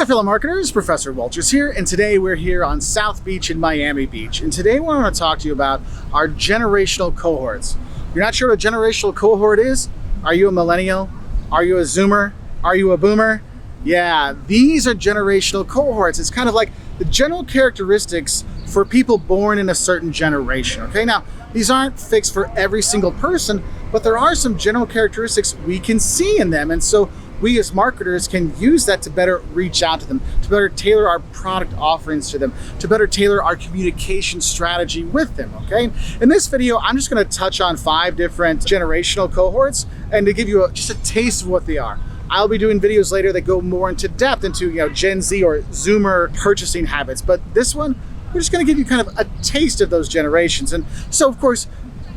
fellow marketers, Professor Wolters here, and today we're here on South Beach in Miami Beach. And today we want to talk to you about our generational cohorts. You're not sure what a generational cohort is? Are you a millennial? Are you a zoomer? Are you a boomer? Yeah, these are generational cohorts. It's kind of like the general characteristics for people born in a certain generation, okay? Now, these aren't fixed for every single person, but there are some general characteristics we can see in them. And so we as marketers can use that to better reach out to them, to better tailor our product offerings to them, to better tailor our communication strategy with them, okay? In this video, I'm just gonna touch on 5 different generational cohorts and to give you just a taste of what they are. I'll be doing videos later that go more into depth into Gen Z or Zoomer purchasing habits, but this one, we're just gonna give you kind of a taste of those generations. And so of course,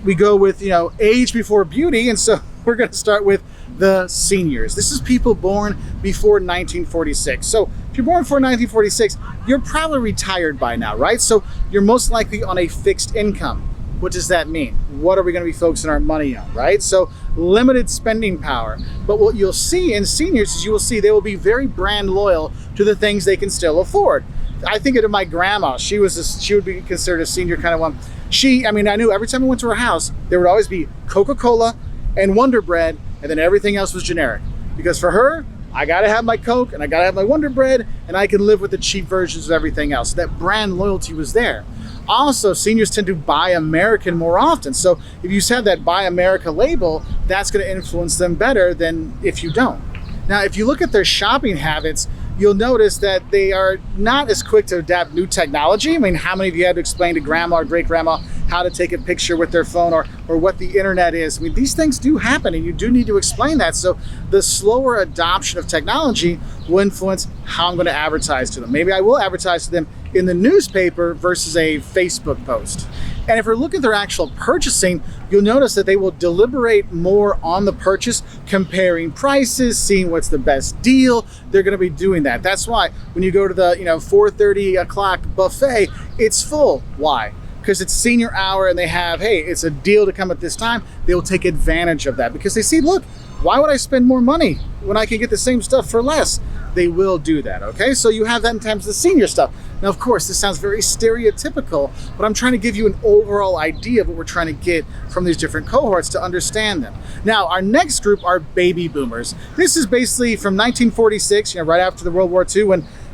we go with age before beauty, and so we're gonna start with the seniors. This is people born before 1946. So if you're born before 1946, you're probably retired by now, right? So you're most likely on a fixed income. What does that mean? What are we going to be focusing our money on, right? So limited spending power. But what you'll see in seniors is you will see they will be very brand loyal to the things they can still afford. I think of my grandma. She would be considered a senior kind of one. I knew every time I went to her house, there would always be Coca-Cola and Wonder Bread, and then everything else was generic. Because for her, I gotta have my Coke and I gotta have my Wonder Bread, and I can live with the cheap versions of everything else. That brand loyalty was there. Also, seniors tend to buy American more often. So if you have that Buy America label, that's gonna influence them better than if you don't. Now, if you look at their shopping habits, you'll notice that they are not as quick to adapt new technology. I mean, how many of you had to explain to grandma or great grandma how to take a picture with their phone or what the internet is? I mean, these things do happen and you do need to explain that. So the slower adoption of technology will influence how I'm going to advertise to them. Maybe I will advertise to them in the newspaper versus a Facebook post. And if we're looking at their actual purchasing, you'll notice that they will deliberate more on the purchase, comparing prices, seeing what's the best deal. They're going to be doing that. That's why when you go to the 4:30 o'clock buffet, it's full. Why? Because it's senior hour and they have, hey, it's a deal to come at this time. They will take advantage of that because they see, look, why would I spend more money when I can get the same stuff for less? They will do that, okay? So you have that in terms of the senior stuff. Now, of course, this sounds very stereotypical, but I'm trying to give you an overall idea of what we're trying to get from these different cohorts to understand them. Now, our next group are baby boomers. This is basically from 1946, right after the World War II,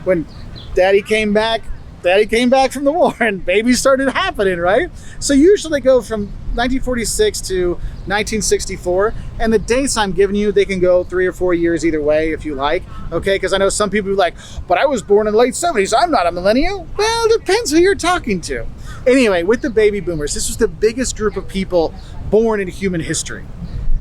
when Daddy came back from the war and babies started happening, right? So usually they go from 1946 to 1964, and the dates I'm giving you, they can go 3 or 4 years either way if you like, okay? Because I know some people are like, but I was born in the late 70s, I'm not a millennial. Well, it depends who you're talking to. Anyway, with the baby boomers, this was the biggest group of people born in human history.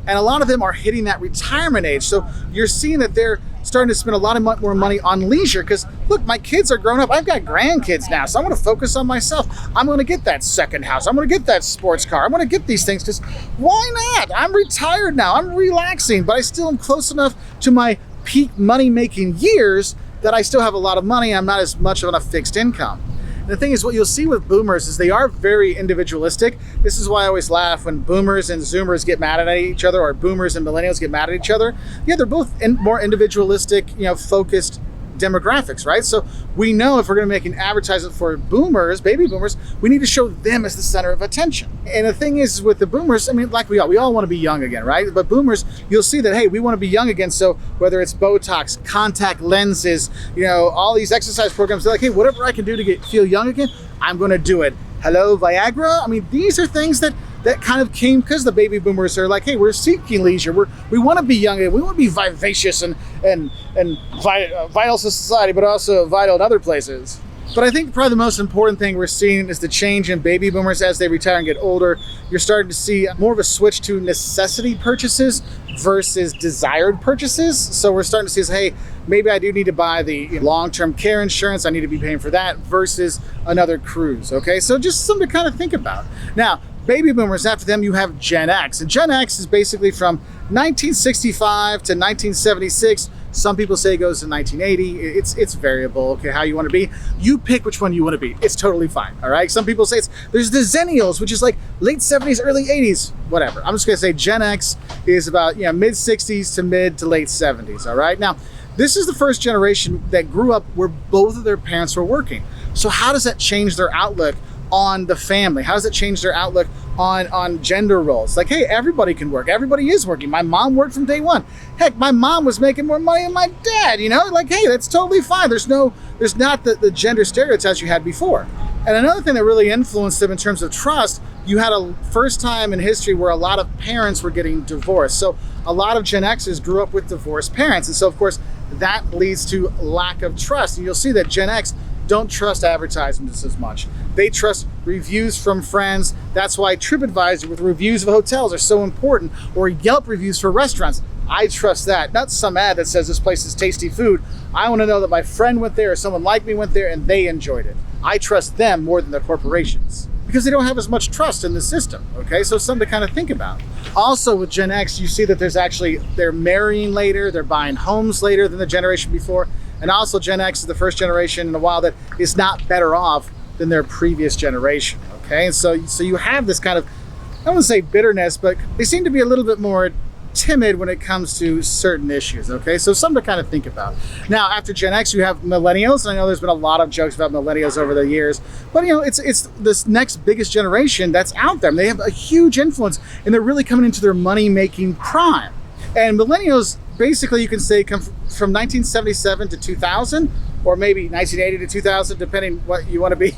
And a lot of them are hitting that retirement age. So you're seeing that they're starting to spend a lot of more money on leisure because, look, my kids are grown up. I've got grandkids now, so I'm going to focus on myself. I'm going to get that second house. I'm going to get that sports car. I'm going to get these things because why not? I'm retired now. I'm relaxing, but I still am close enough to my peak money-making years that I still have a lot of money. I'm not as much on a fixed income. The thing is, what you'll see with boomers is they are very individualistic. This is why I always laugh when boomers and zoomers get mad at each other, or boomers and millennials get mad at each other. Yeah, they're both more individualistic, focused demographics, right? So we know if we're going to make an advertisement for boomers, baby boomers, we need to show them as the center of attention. And the thing is with the boomers, I mean, like we all want to be young again, right? But boomers, you'll see that, hey, we want to be young again. So whether it's Botox, contact lenses, all these exercise programs, they're like, hey, whatever I can do to feel young again, I'm going to do it. Hello, Viagra? I mean, these are things that kind of came because the baby boomers are like, hey, we're seeking leisure. We want to be young. We want to be vivacious and vital to society, but also vital in other places. But I think probably the most important thing we're seeing is the change in baby boomers as they retire and get older. You're starting to see more of a switch to necessity purchases versus desired purchases. So we're starting to see, hey, maybe I do need to buy the long-term care insurance. I need to be paying for that versus another cruise, okay? So just something to kind of think about. Now, baby boomers, after them, you have Gen X. And Gen X is basically from 1965 to 1976. Some people say it goes to 1980. It's variable, okay, how you want to be. You pick which one you want to be. It's totally fine, all right? Some people say there's the Millennials, which is like late 70s, early 80s, whatever. I'm just going to say Gen X is about mid 60s to mid to late 70s, all right? Now, This is the first generation that grew up where both of their parents were working. So how does that change their outlook on the family? How does it change their outlook on gender roles? Like, hey, everybody can work. Everybody is working. My mom worked from day one. Heck, my mom was making more money than my dad, you know? Like, hey, that's totally fine. There's not the gender stereotypes you had before. And another thing that really influenced them in terms of trust, you had a first time in history where a lot of parents were getting divorced. So a lot of Gen Xers grew up with divorced parents. And so, of course, that leads to lack of trust. And you'll see that Gen X don't trust advertisements as much. They trust reviews from friends. That's why TripAdvisor with reviews of hotels are so important, or Yelp reviews for restaurants. I trust that, not some ad that says this place is tasty food. I want to know that my friend went there or someone like me went there and they enjoyed it. I trust them more than the corporations because they don't have as much trust in the system, okay? So something to kind of think about. Also with Gen X, you see that they're marrying later, they're buying homes later than the generation before. And also Gen X is the first generation in a while that is not better off than their previous generation, okay? And so you have this kind of, I don't want to say bitterness, but they seem to be a little bit more timid when it comes to certain issues, okay? So something to kind of think about. Now, after Gen X, you have Millennials. And I know there's been a lot of jokes about Millennials over the years, but you know, it's this next biggest generation that's out there. They have a huge influence and they're really coming into their money-making prime. And Millennials, basically you can say come from 1977 to 2000, or maybe 1980 to 2000, depending what you want to be,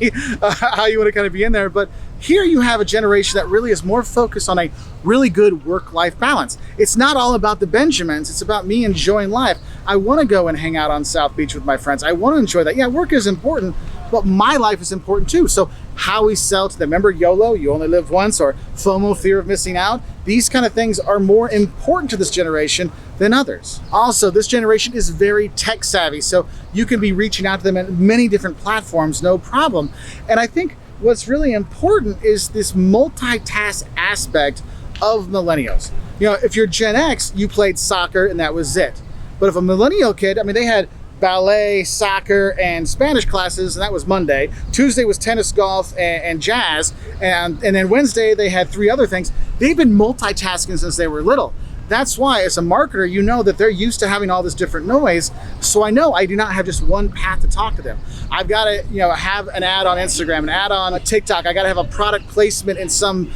how you want to kind of be in there. But here you have a generation that really is more focused on a really good work-life balance. It's not all about the Benjamins, it's about me enjoying life. I want to go and hang out on South Beach with my friends. I want to enjoy that. Yeah, work is important, but my life is important too. So how we sell to them, remember YOLO, you only live once, or FOMO, fear of missing out? These kind of things are more important to this generation than others. Also, this generation is very tech savvy, so you can be reaching out to them at many different platforms, no problem. And I think what's really important is this multitask aspect of Millennials. You know, if you're Gen X, you played soccer and that was it. But if a Millennial kid, I mean, they had ballet, soccer, and Spanish classes, and that was Monday. Tuesday was tennis, golf, and jazz, and then Wednesday they had 3 other things. They've been multitasking since they were little. That's why, as a marketer, you know that they're used to having all this different noise. So I know I do not have just one path to talk to them. I've got to, have an ad on Instagram, an ad on TikTok. I got to have a product placement in some,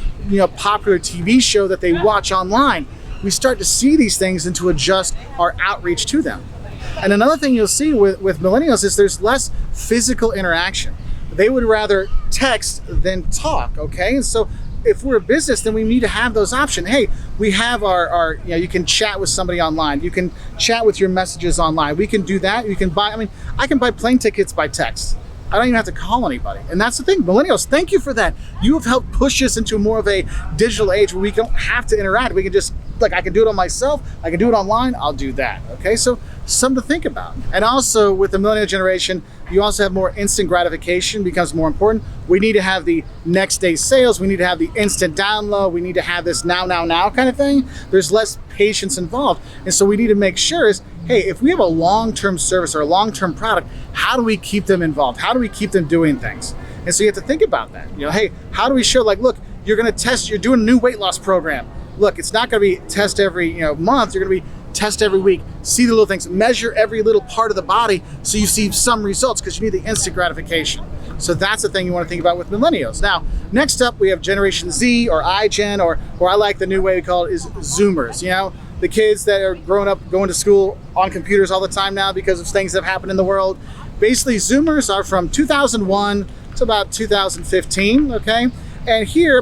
popular TV show that they watch online. We start to see these things and to adjust our outreach to them. And another thing you'll see with Millennials is there's less physical interaction. They would rather text than talk, okay? And so if we're a business, then we need to have those options. Hey, we have our you can chat with somebody online. You can chat with your messages online. We can do that. You can I can buy plane tickets by text. I don't even have to call anybody. And that's the thing, Millennials, thank you for that. You have helped push us into more of a digital age where we don't have to interact. We can just, I can do it on myself. I can do it online. I'll do that, okay? So something to think about. And also with the Millennial generation, you also have more instant gratification becomes more important. We need to have the next day sales. We need to have the instant download. We need to have this now kind of thing. There's less patience involved. And so we need to make sure is, hey, if we have a long-term service or a long-term product, how do we keep them involved? How do we keep them doing things? And so you have to think about that. Hey, how do we show, look, you're doing a new weight loss program. Look, it's not going to be test every month. You're going to be test every week, see the little things, measure every little part of the body so you see some results because you need the instant gratification. So that's the thing you want to think about with Millennials. Now, next up, we have Generation Z or iGen, or I like the new way we call it is Zoomers. The kids that are growing up going to school on computers all the time now because of things that have happened in the world. Basically, Zoomers are from 2001 to about 2015, okay? And here,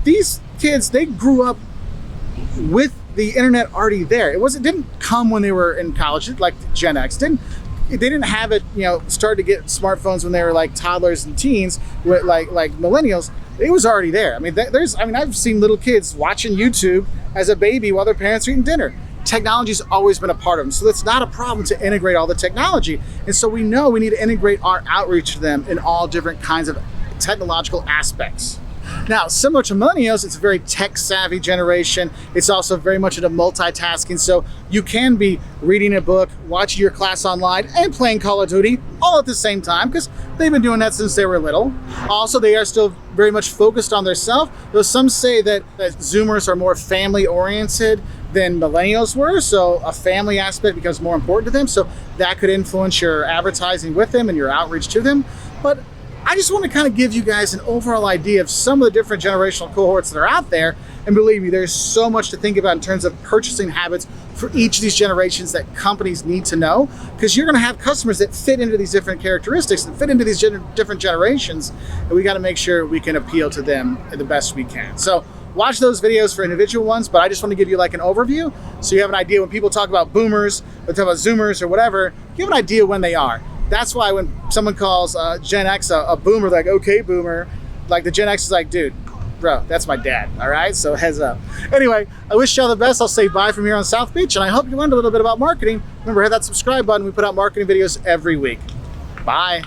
these kids, they grew up with the internet already there. It didn't come when they were in college, like Gen X. They didn't have it, start to get smartphones when they were like toddlers and teens, like Millennials. It was already there. I've seen little kids watching YouTube as a baby while their parents are eating dinner. Technology's always been a part of them, so it's not a problem to integrate all the technology. And so we know we need to integrate our outreach to them in all different kinds of technological aspects. Now, similar to Millennials, it's a very tech-savvy generation. It's also very much into multitasking, so you can be reading a book, watching your class online, and playing Call of Duty all at the same time, because they've been doing that since they were little. Also, they are still very much focused on themselves, though some say that Zoomers are more family-oriented than millennials were, so a family aspect becomes more important to them, so that could influence your advertising with them and your outreach to them. But I just want to kind of give you guys an overall idea of some of the different generational cohorts that are out there, and believe me, there's so much to think about in terms of purchasing habits for each of these generations that companies need to know, because you're going to have customers that fit into these different characteristics and fit into these different generations, and we got to make sure we can appeal to them the best we can. So watch those videos for individual ones, but I just want to give you like an overview so you have an idea when people talk about boomers, or talk about zoomers or whatever, you have an idea when they are. That's why when someone calls Gen X a boomer, they're like, okay, boomer, like the Gen X is like, dude, bro, that's my dad, all right? So heads up. Anyway, I wish y'all the best. I'll say bye from here on South Beach, and I hope you learned a little bit about marketing. Remember, hit that subscribe button. We put out marketing videos every week. Bye.